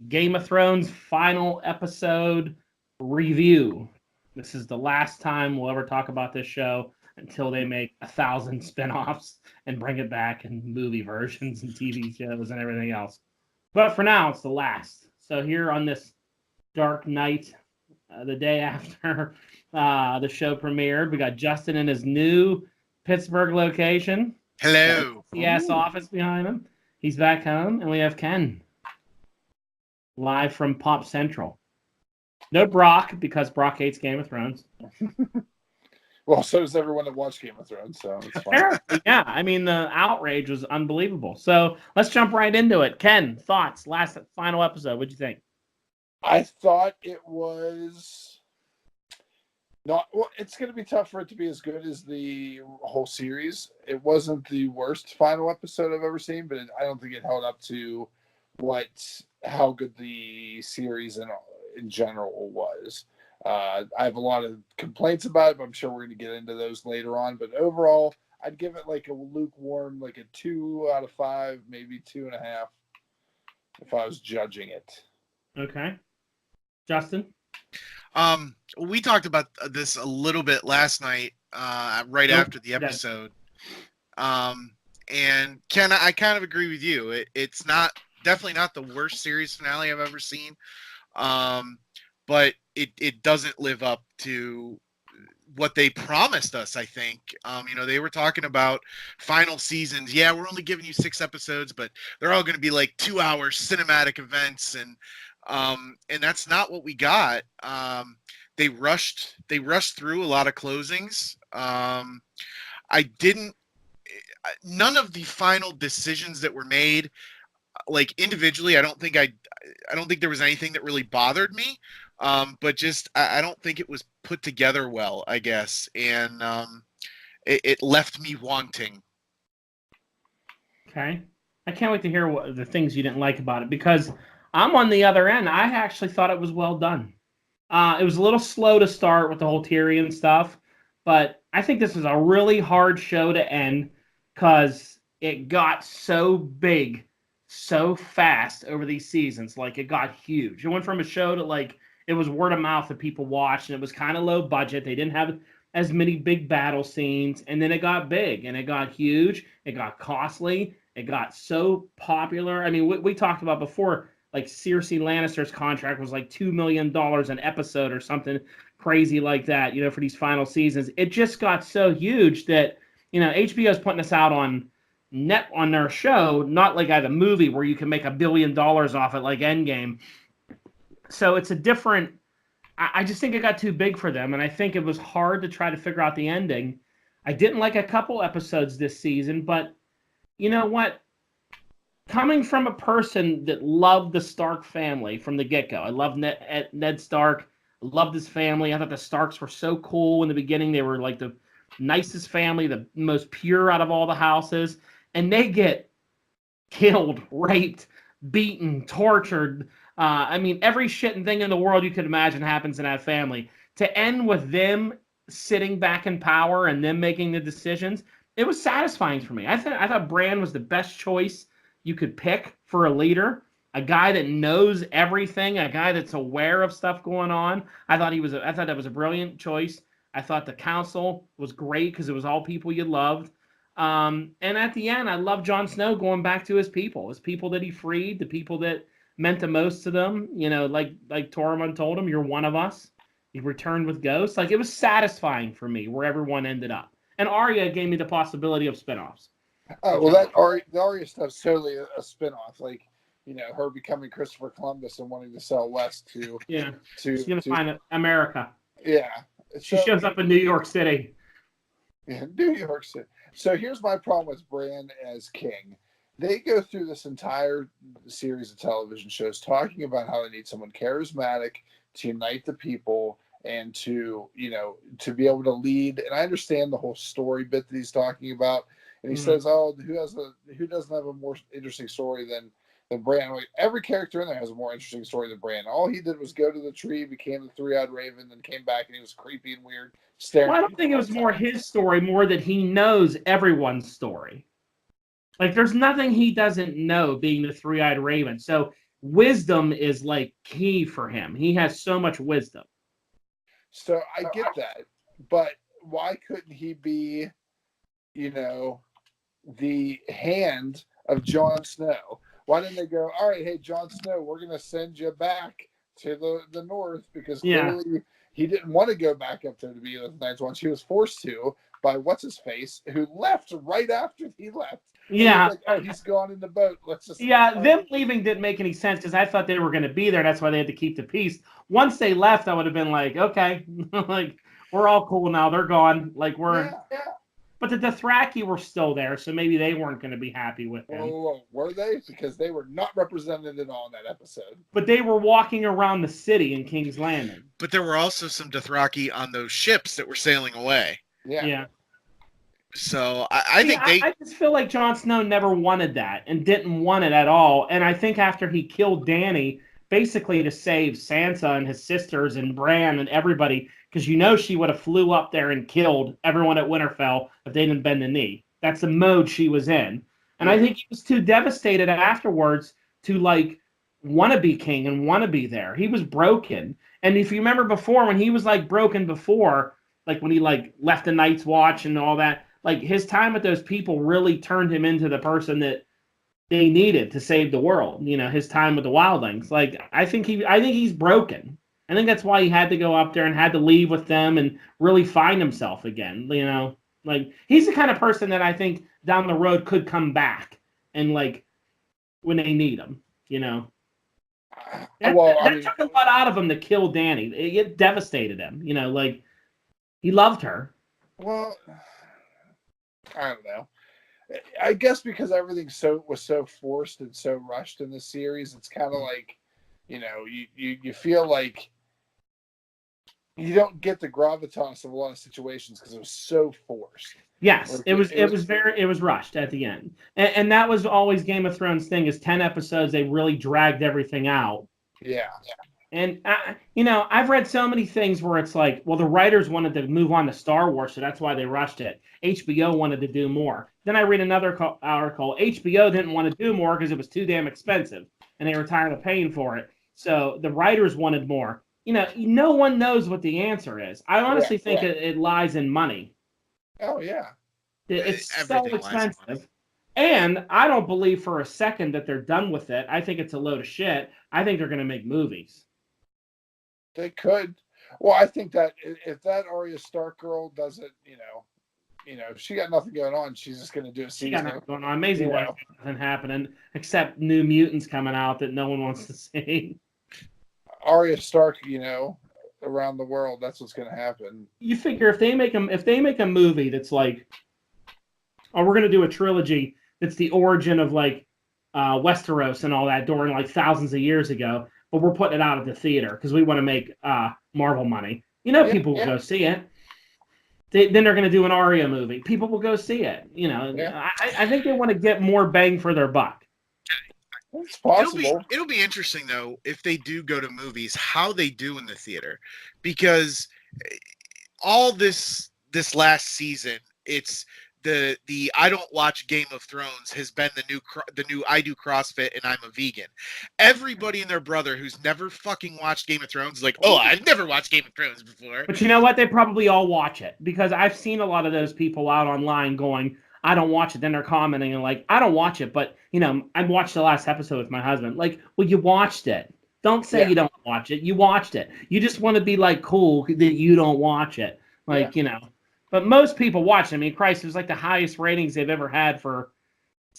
Game of Thrones final episode review. This is the last time we'll ever talk about this show until they make 1,000 spinoffs and bring it back in movie versions and TV shows and everything else. But for now, it's the last. So here on this dark night, the day after the show premiered, we got Justin in his new Pittsburgh location. Hello. Yes, office behind him. He's back home, and we have Ken live from Pop Central. No Brock, because Brock hates Game of Thrones. Well, so does everyone that watched Game of Thrones, so it's fine. Yeah, I mean, the outrage was unbelievable. So let's jump right into it. Ken, thoughts? Final episode. What'd you think? I thought it was not. Well, it's going to be tough for it to be as good as the whole series. It wasn't the worst final episode I've ever seen, but I don't think it held up to how good the series in general was. I have a lot of complaints about it, but I'm sure we're going to get into those later on. But overall, I'd give it like a lukewarm, like a 2 out of 5, maybe 2.5, if I was judging it. Okay. Justin? We talked about this a little bit last night, right after the episode. And Ken, I kind of agree with you. It's definitely not the worst series finale I've ever seen. But it doesn't live up to what they promised us, I think. They were talking about final seasons. Yeah, we're only giving you 6 episodes, but they're all going to be like 2-hour cinematic events, and that's not what we got. They rushed through a lot of closings. None of the final decisions that were made, like individually, I don't think there was anything that really bothered me. But just I don't think it was put together well, I guess, and it left me wanting. Okay. I can't wait to hear what the things you didn't like about it, because I'm on the other end. I actually thought it was well done. It was a little slow to start with the whole Tyrion stuff, but I think this is a really hard show to end because it got so big so fast over these seasons. Like, it got huge. It went from a show to, like, it was word of mouth that people watched, and it was kind of low budget. They didn't have as many big battle scenes, and then it got big, and it got huge. It got costly. It got so popular. I mean, we talked about before, like, Cersei Lannister's contract was like $2 million an episode or something crazy like that, for these final seasons. It just got so huge that, HBO's putting us out on their show, not like at a movie where you can make $1 billion off it like Endgame. So it's a different. I just think it got too big for them, and I think it was hard to try to figure out the ending. I didn't like a couple episodes this season, but you know what? Coming from a person that loved the Stark family from the get-go, I loved Ned Stark. I loved his family. I thought the Starks were so cool in the beginning. They were like the nicest family, the most pure out of all the houses, and they get killed, raped, beaten, tortured. Every shit thing in the world you could imagine happens in that family. To end with them sitting back in power and them making the decisions, it was satisfying for me. I thought Bran was the best choice you could pick for a leader, a guy that knows everything, a guy that's aware of stuff going on. I thought that was a brilliant choice. I thought the council was great because it was all people you loved. And at the end, I love Jon Snow going back to his people that he freed, the people that meant the most to them, like Tormund told him, "You're one of us." He returned with ghosts. Like, it was satisfying for me where everyone ended up. And Arya gave me the possibility of spinoffs. Well, the Arya stuff's totally a spinoff. Like, her becoming Christopher Columbus and wanting to sell west to she's gonna find America. Yeah, she shows up in New York City. Yeah, New York City. So here's my problem with Bran as king. They go through this entire series of television shows talking about how they need someone charismatic to unite the people and to be able to lead. And I understand the whole story bit that he's talking about. And he says, "Oh, who doesn't have a more interesting story than Bran?" Like, every character in there has a more interesting story than Bran. All he did was go to the tree, became the three-eyed raven, then came back and he was creepy and weird. Staring. Well, I don't think it was more his story, more that he knows everyone's story. Like, there's nothing he doesn't know, being the three-eyed raven. So wisdom is like key for him. He has so much wisdom. So I get that, but why couldn't he be, the hand of Jon Snow? Why didn't they go, all right, hey, Jon Snow, we're going to send you back to the north, because clearly he didn't want to go back up there to be with the Night's Watch. He was forced to by what's-his-face, who left right after he left. Yeah. Like, oh, he's gone in the boat. Let's just... Them leaving didn't make any sense because I thought they were going to be there. That's why they had to keep the peace. Once they left, I would have been like, okay, like, we're all cool now. They're gone. Like, we're... Yeah. But the Dothraki were still there, so maybe they weren't going to be happy with him. Whoa, were they? Because they were not represented at all in that episode. But they were walking around the city in King's Landing. But there were also some Dothraki on those ships that were sailing away. Yeah. So I think I just feel like Jon Snow never wanted that and didn't want it at all. And I think after he killed Dany, basically to save Sansa and his sisters and Bran and everybody, because she would have flew up there and killed everyone at Winterfell if they didn't bend the knee. That's the mode she was in. And I think he was too devastated afterwards to, like, want to be king and want to be there. He was broken. And if you remember before, when he was, like, broken before, like, when he, like, left the Night's Watch and all that, like, his time with those people really turned him into the person that they needed to save the world. His time with the wildlings. Like, I think he's broken. I think that's why he had to go up there and had to leave with them and really find himself again. Like, he's the kind of person that I think down the road could come back and, like, when they need him. That took a lot out of him to kill Dany. It devastated him. Like, he loved her. Well, I don't know. I guess because everything was so forced and so rushed in this series, it's kind of like, you feel like you don't get the gravitas of a lot of situations because it was so forced. Yes, it was rushed at the end, and that was always Game of Thrones thing. Is 10 episodes, they really dragged everything out. Yeah. And I've read so many things where it's like, well, the writers wanted to move on to Star Wars, so that's why they rushed it. HBO wanted to do more. Then I read another article. HBO didn't want to do more because it was too damn expensive, and they were tired of paying for it. So the writers wanted more. No one knows what the answer is. I honestly think it lies in money. Oh, yeah. It's so expensive. And I don't believe for a second that they're done with it. I think it's a load of shit. I think they're going to make movies. They could. Well, I think that if that Arya Stark girl doesn't, if she got nothing going on, she's just going to do a season. She got nothing going on. Amazing Life nothing happening except New Mutants coming out that no one wants to see. Arya Stark, around the world, that's what's going to happen. You figure if they make a movie that's like, oh, we're going to do a trilogy that's the origin of like Westeros and all that during like thousands of years ago, but we're putting it out at the theater because we want to make Marvel money. People will go see it. Then they're going to do an Arya movie. People will go see it. I think they want to get more bang for their buck. It's possible. It'll be interesting though if they do go to movies, how they do in the theater, because all this last season, it's the I don't watch Game of Thrones has been the new I do CrossFit and I'm a vegan. Everybody and their brother who's never fucking watched Game of Thrones is like, oh, I've never watched Game of Thrones before. But you know what? They probably all watch it because I've seen a lot of those people out online going, I don't watch it. Then they're commenting and like, I don't watch it, but I watched the last episode with my husband. Like, well, you watched it. Don't say you don't watch it. You watched it. You just want to be like cool that you don't watch it. Like, But most people watch it. I mean, Christ, it was like the highest ratings they've ever had for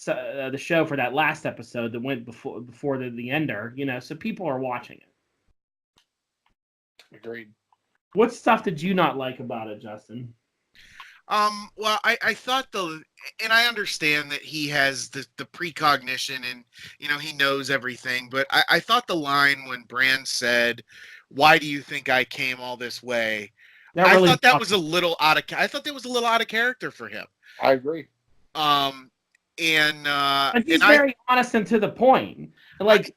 the show for that last episode that went before the ender. So people are watching it. Agreed. What stuff did you not like about it, Justin? Well, I thought and I understand that he has the precognition and, he knows everything, but I thought the line when Bran said, "Why do you think I came all this way?" I thought that was a little out of character for him. I agree. But he's very honest and to the point. Like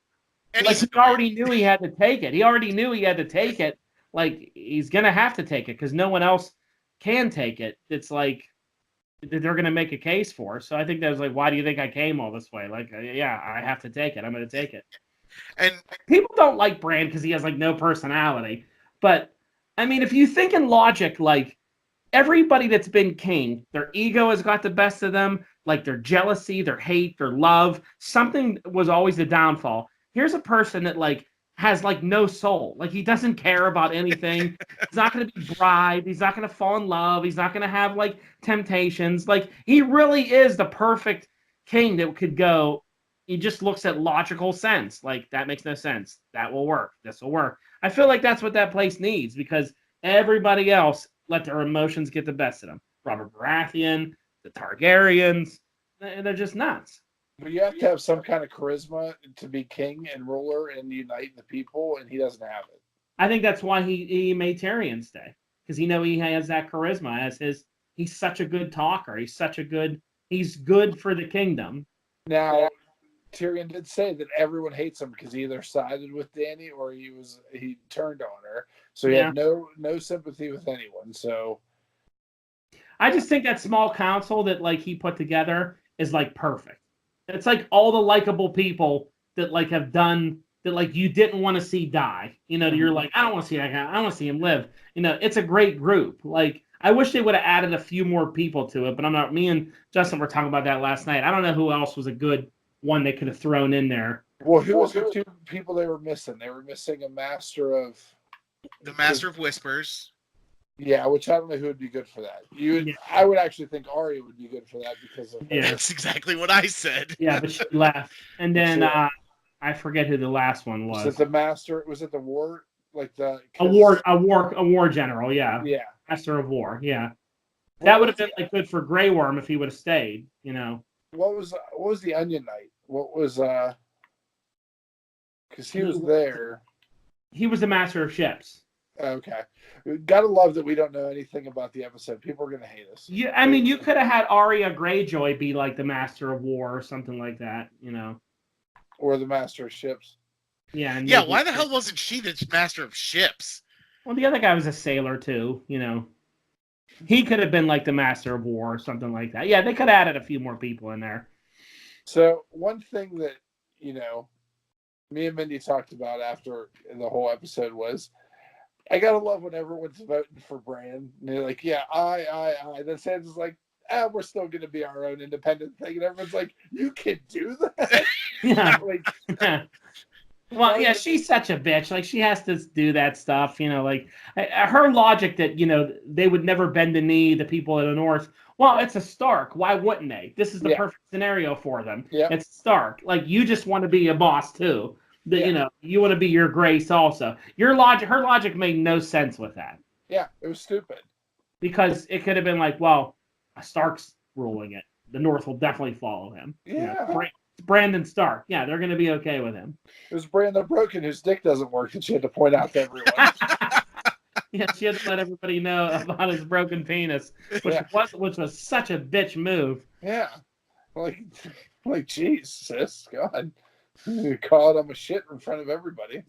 he already knew he had to take it. He already knew he had to take it. Like, he's going to have to take it because no one else can take it. It's like they're going to make a case for. So I think that was like, why do you think I came all this way? Like, yeah, I have to take it. I'm going to take it. And People don't like Bran because he has like no personality. But I mean, if you think in logic, like everybody that's been king, their ego has got the best of them, like their jealousy, their hate, their love, something was always the downfall. Here's a person that like has like no soul. Like he doesn't care about anything. He's not going to be bribed. He's not going to fall in love. He's not going to have like temptations. Like he really is the perfect king that could go. He just looks at logical sense. Like that makes no sense. That will work. This will work. I feel like that's what that place needs because everybody else let their emotions get the best of them. Robert Baratheon, the Targaryens, they're just nuts. But you have to have some kind of charisma to be king and ruler and unite the people, and he doesn't have it. I think that's why he made Tyrion stay because he has that charisma as he's such a good talker. He's good for the kingdom. Now, Tyrion did say that everyone hates him because he either sided with Dany or he turned on her. So he had no sympathy with anyone. So I just think that small council that like he put together is like perfect. It's like all the likable people that like have done that like you didn't want to see die. You know, you're like, I don't want to see that guy. I want to see him live. You know, it's a great group. Like I wish they would have added a few more people to it, but I'm not. Me and Justin were talking about that last night. I don't know who else was a good one they could have thrown in there. Well, who was the two people they were missing? They were missing a master of Whispers. Yeah, which I don't know who would be good for that. I would actually think Arya would be good for that because of That's exactly what I said. Yeah, but she left. And then I forget who the last one was. Was it the master? Was it the war? Like the a war general? Yeah. Yeah. Master of war. Yeah. That would have been like good for Grey Worm if he would have stayed. You know. What was the Onion Knight? What was because he was there. He was the master of ships. Okay. Gotta love that we don't know anything about the episode. People are gonna hate us. Yeah, I mean, you could have had Arya Greyjoy be like the master of war or something like that, you know. Or the master of ships. Yeah. Yeah, why the hell wasn't she the master of ships? Well, the other guy was a sailor too, you know. He could have been like the master of war or something like that. Yeah, they could have added a few more people in there. So one thing that, me and Mindy talked about after the whole episode was, I gotta love when everyone's voting for Bran. And they're like, yeah, I. Then Sansa's like, we're still gonna be our own independent thing. And everyone's like, you can do that? Yeah. Yeah. Well, yeah, she's such a bitch. Like, she has to do that stuff, you know, like, her logic that, they would never bend the knee, the people of the North. Well, it's a Stark. Why wouldn't they? This is the perfect scenario for them. Yeah. It's Stark. Like, you just want to be a boss, too. You want to be your grace also. Her logic made no sense with that. Yeah, it was stupid. Because it could have been like, well, a Stark's ruling it. The North will definitely follow him. Yeah. Brandon Stark. Yeah, they're going to be okay with him. It was Brandon Broken whose dick doesn't work that she had to point out to everyone. Yeah, she had to let everybody know about his broken penis, which was such a bitch move. Yeah. Like, geez, sis, God. You called him a shit in front of everybody.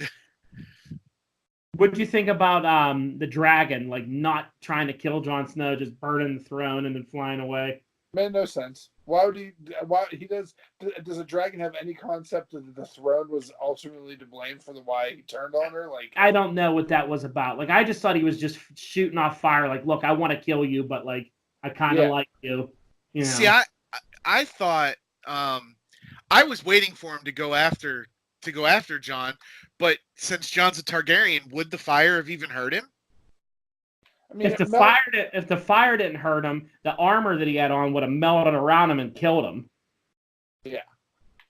What do you think about the dragon, like, not trying to kill Jon Snow, just burning the throne and then flying away? Made no sense. Why he does a dragon have any concept that the throne was ultimately to blame for why he turned on her? Like, I don't know what that was about. Like, I just thought he was just shooting off fire. Like, look, I want to kill you, but like, I kind of like you. See, I thought I was waiting for him to go after Jon, but since Jon's a Targaryen, would the fire have even hurt him? I mean, if the fire didn't hurt him, the armor that he had on would have melted around him and killed him. Yeah.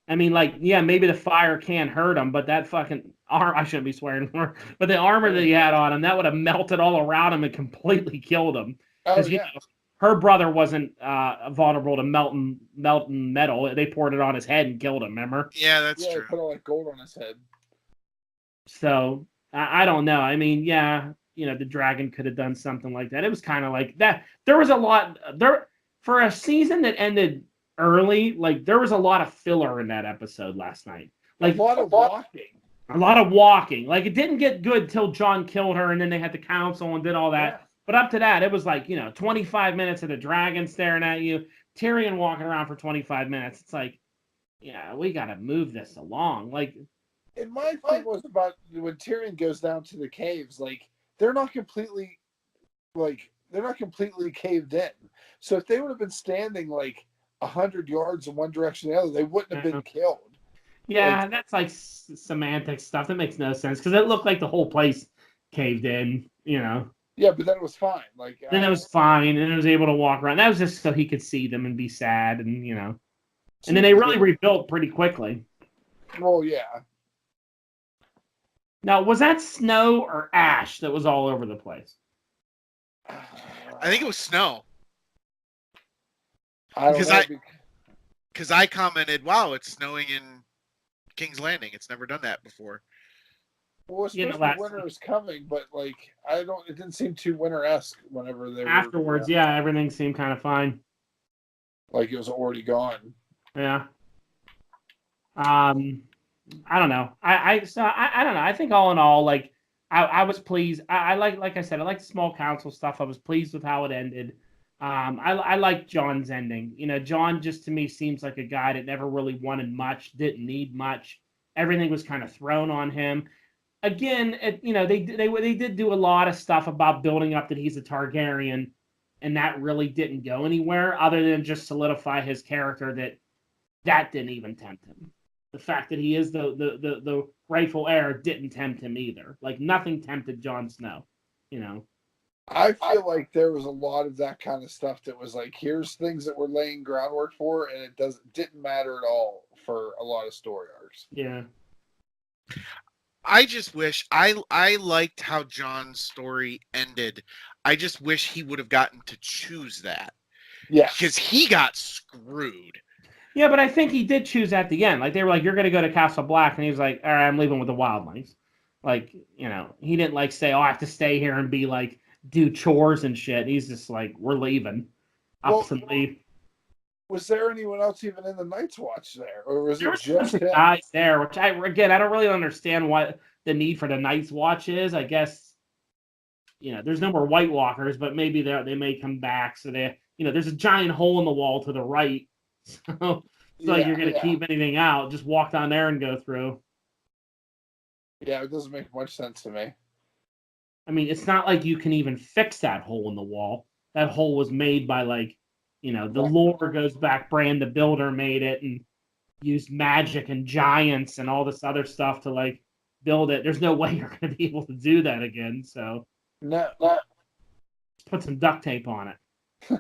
I mean, like, yeah, maybe the fire can hurt him, but that fucking I shouldn't be swearing more. But the armor that he had on him, that would have melted all around him and completely killed him. Oh, yeah. Her brother wasn't vulnerable to melting metal. They poured it on his head and killed him, remember? Yeah, that's true. They put all that gold on his head. So, I don't know. I mean, yeah, the dragon could have done something like that. It was kind of like that. There was a lot there for a season that ended early. Like, there was a lot of filler in that episode last night. Like, a lot of walking. A lot of walking. Like, it didn't get good till Jon killed her, and then they had the council and did all that. Yeah. But up to that, it was like, 25 minutes of the dragon staring at you, Tyrion walking around for 25 minutes. It's like, yeah, we got to move this along. Like, And my thing was about when Tyrion goes down to the caves, like they're not completely caved in. So if they would have been standing like 100 yards in one direction or the other, they wouldn't have been killed. Yeah, Like, that's like semantic stuff. That makes no sense because it looked like the whole place caved in, yeah, but then it was fine. Like, Then it was fine, and it was able to walk around. That was just so he could see them and be sad, and And then they really rebuilt pretty quickly. Well, yeah. Now, was that snow or ash that was all over the place? I think it was snow. I don't know. Because I commented, "Wow, it's snowing in King's Landing. It's never done that before." Well, especially winter is coming, but like it didn't seem too winter-esque whenever they afterwards. Yeah, everything seemed kind of fine. Like it was already gone. Yeah. I don't know. I don't know. I think all in all, like I was pleased. I like I said, I like the small council stuff. I was pleased with how it ended. I like John's ending. John just to me seems like a guy that never really wanted much, didn't need much. Everything was kind of thrown on him. Again, they did do a lot of stuff about building up that he's a Targaryen, and that really didn't go anywhere other than just solidify his character that didn't even tempt him. The fact that he is the rightful heir didn't tempt him either. Like nothing tempted Jon Snow, I feel like there was a lot of that kind of stuff that was like, here's things that we're laying groundwork for, and it didn't matter at all for a lot of story arcs. Yeah. I just wish I liked how John's story ended. I just wish he would have gotten to choose that. Yeah. Because he got screwed. Yeah, but I think he did choose at the end. Like they were like, "You're going to go to Castle Black," and he was like, "All right, I'm leaving with the wildlings." Like he didn't like say, "Oh, I have to stay here and be like do chores and shit." He's just like, "We're leaving." Up and leave. Was there anyone else even in the Night's Watch there, or was it just him? Guys there? Which I don't really understand what the need for the Night's Watch is. I guess there's no more White Walkers, but maybe they may come back. So there's a giant hole in the wall to the right. So you're going to keep anything out, just walk down there and go through. Yeah, it doesn't make much sense to me. I mean, it's not like you can even fix that hole in the wall. That hole was made by the lore goes back. Bran the Builder made it and used magic and giants and all this other stuff to build it. There's no way you're going to be able to do that again. So no. Put some duct tape on it.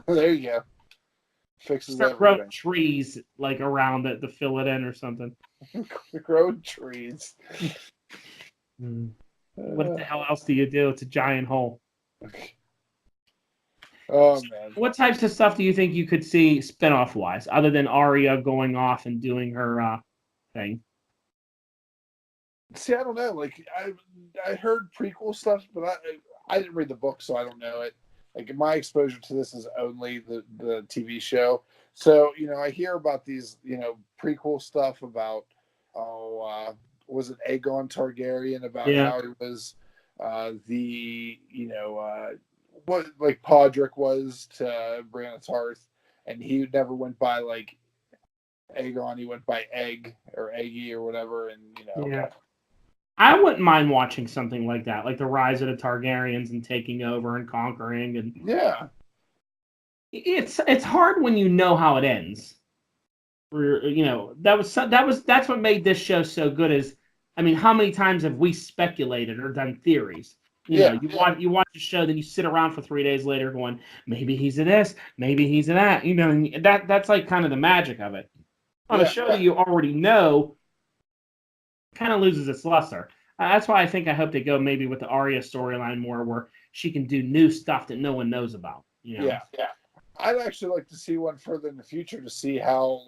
There you go. Fixes Start everything. growing trees around it to fill it in or something. Grow trees. What the hell else do you do? It's a giant hole. Oh man. What types of stuff do you think you could see spinoff wise, other than Arya going off and doing her thing? See, I don't know. Like I heard prequel stuff, but I didn't read the book, so I don't know it. Like my exposure to this is only the TV show. So, I hear about these, prequel stuff about, was it Aegon Targaryen, about how he was what like Podrick was to Brienne of Tarth, and he never went by like Aegon, he went by Egg or Eggy or whatever, and Yeah. I wouldn't mind watching something like that, like the rise of the Targaryens and taking over and conquering, and yeah, it's hard when you know how it ends. That's what made this show so good. Is how many times have we speculated or done theories? You watch a show, then you sit around for 3 days later going, maybe he's a this, maybe he's a that. And that's like kind of the magic of it. On a show that you already know, kind of loses its luster. That's why I hope they go maybe with the Arya storyline more, where she can do new stuff that no one knows about. Yeah. I'd actually like to see one further in the future to see how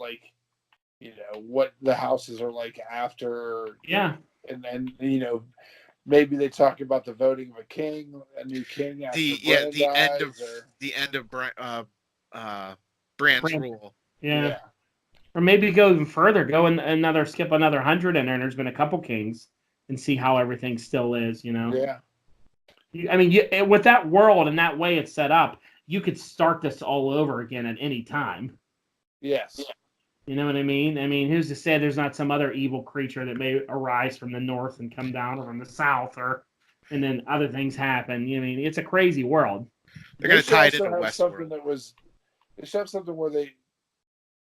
what the houses are like after. Yeah. And then maybe they talk about the voting of a new king after the end of Bran's rule. Yeah. Or maybe go even further, skip another 100 in there, and there's been a couple kings, and see how everything still is, Yeah. With that world and that way it's set up, you could start this all over again at any time. Yes. You know what I mean? I mean, who's to say there's not some other evil creature that may arise from the north and come down from the south, and then other things happen. You know, I mean, it's a crazy world. They're going to tie it should into also have something Westworld. they should have something where they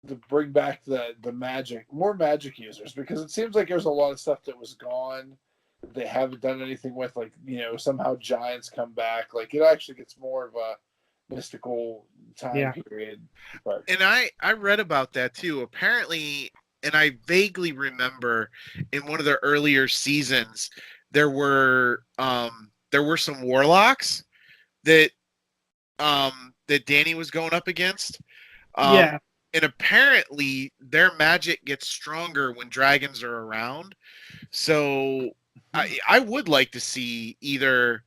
to bring back the magic, more magic users, because it seems like there's a lot of stuff that was gone. They haven't done anything with, like, somehow giants come back. Like, it actually gets more of a mystical time period. But And I read about that too. Apparently, and I vaguely remember in one of the earlier seasons, there were some warlocks that that Danny was going up against. Yeah. And apparently their magic gets stronger when dragons are around. So I would like to see either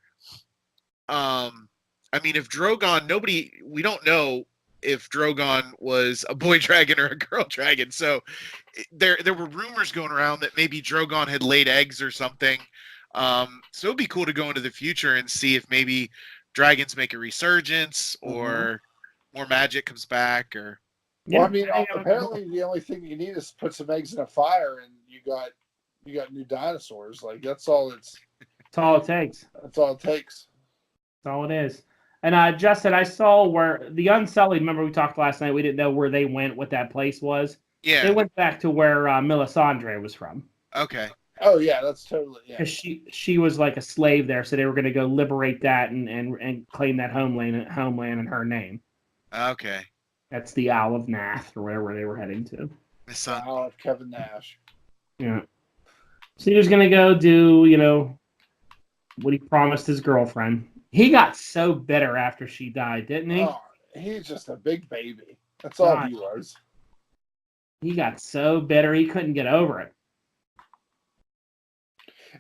I mean, if Drogon, we don't know if Drogon was a boy dragon or a girl dragon. So there were rumors going around that maybe Drogon had laid eggs or something. So it'd be cool to go into the future and see if maybe dragons make a resurgence or more magic comes back. Or well, I mean, apparently the only thing you need is put some eggs in a fire, and you got new dinosaurs. Like, that's all it takes. That's all it is. And Justin, I saw where the Unsullied, remember we talked last night, we didn't know where they went, what that place was. Yeah. They went back to where Melisandre was from. Okay. Oh yeah, that's totally, yeah. Because she was like a slave there, so they were going to go liberate that and claim that homeland in her name. Okay. That's the Isle of Nath or wherever they were heading to. The Isle of Kevin Nash. Yeah. So he was going to go do, what he promised his girlfriend. He got so bitter after she died, didn't he? Oh, he's just a big baby. That's all he was. He got so bitter, he couldn't get over it.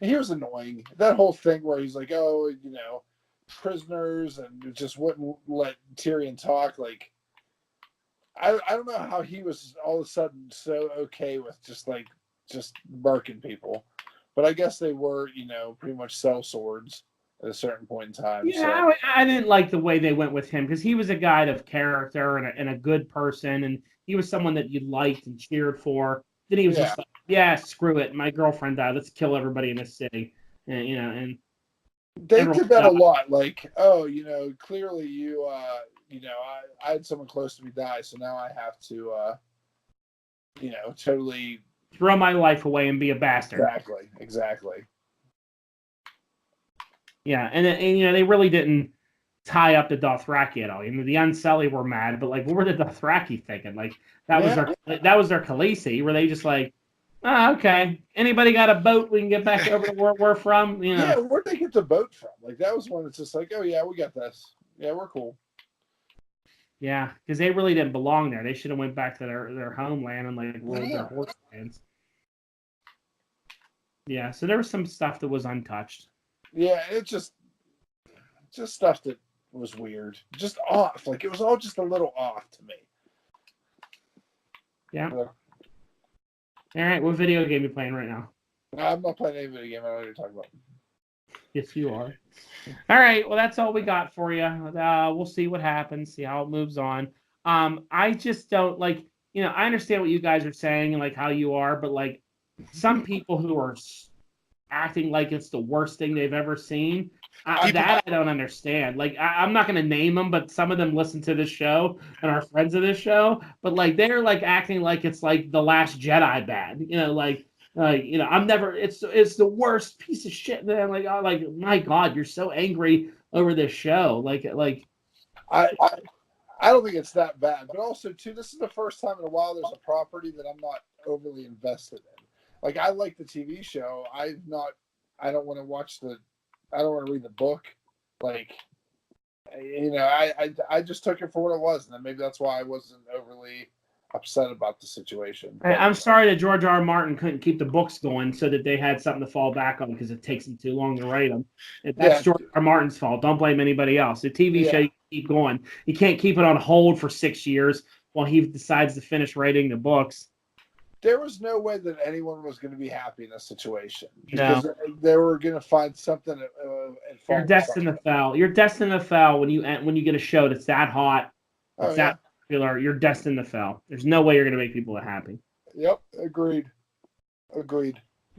And he was annoying. That whole thing where he's like, oh, prisoners, and just wouldn't let Tyrion talk. Like, I don't know how he was all of a sudden so okay with just murking people. But I guess they were, pretty much sellswords at a certain point in time. Yeah, so. I didn't like the way they went with him because he was a guy of character and a good person, and he was someone that you liked and cheered for. Then he was just like, yeah, screw it. My girlfriend died. Let's kill everybody in this city. And, and they did that a lot. Like, oh, clearly you, I had someone close to me die, so now I have to, totally throw my life away and be a bastard. Exactly. Yeah, and they really didn't tie up the Dothraki at all. The Unsullied were mad, but like, what were the Dothraki thinking? Like, that was their Khaleesi. Were they just like, oh, okay, anybody got a boat we can get back over to where we're from? Yeah, where'd they get the boat from? Like, that was one that's just like, oh yeah, we got this. Yeah, we're cool. Yeah, because they really didn't belong there. They should have went back to their homeland and like rolled their horse lands. Yeah, so there was some stuff that was untouched. Yeah, it's just stuff that was weird, just off. Like, it was all just a little off to me. Yeah. All right, what video game are you playing right now? I'm not playing any video game. I don't know what you're talking about. Yes, you are. All right, well, that's all we got for you. We'll see what happens, see how it moves on. I just don't like, I understand what you guys are saying and like how you are, but like some people who are acting like it's the worst thing they've ever seen, that I don't understand. Like, I'm not going to name them, but some of them listen to this show and are friends of this show, but like they're like acting like it's like The Last Jedi bad, I'm never, it's the worst piece of shit. And I'm like, oh, like, my God, you're so angry over this show. I don't think it's that bad, but also too, this is the first time in a while there's a property that I'm not overly invested in. Like, I like the TV show. I don't want to I don't want to read the book. Like, I just took it for what it was, and then maybe that's why I wasn't overly upset about the situation. I'm sorry that George R. R. Martin couldn't keep the books going so that they had something to fall back on because it takes them too long to write them. That's George R. R. Martin's fault. Don't blame anybody else. The TV show, you keep going. You can't keep it on hold for 6 years while he decides to finish writing the books. There was no way that anyone was going to be happy in this situation. Because they were going to find something at fault. You're destined to fail. You're destined to fail when you get a show that's that hot, you're destined to fail. There's no way you're going to make people happy. Yep, agreed.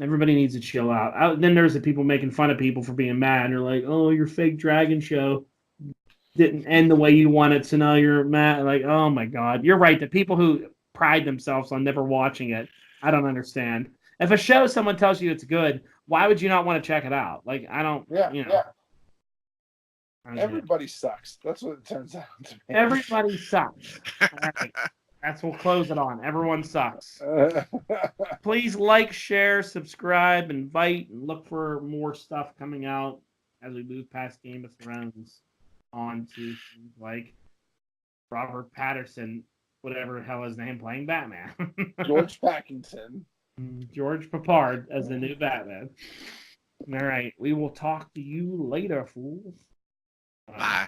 Everybody needs to chill out. Then there's the people making fun of people for being mad. They're like, "Oh, your fake dragon show didn't end the way you wanted, so now you're mad." Like, oh my god, you're right. The people who pride themselves on never watching it, I don't understand. If a show someone tells you it's good, why would you not want to check it out? Like, I don't. Yeah, you know. yeah. I don't get it. Everybody sucks. That's what it turns out to be. Everybody sucks. All right. That's what we'll close it on. Everyone sucks. Please like, share, subscribe, invite, and look for more stuff coming out as we move past Game of Thrones on to things like Robert Patterson, whatever the hell his name, playing Batman. George Packington. George Papard as the new Batman. All right. We will talk to you later, fools. Bye.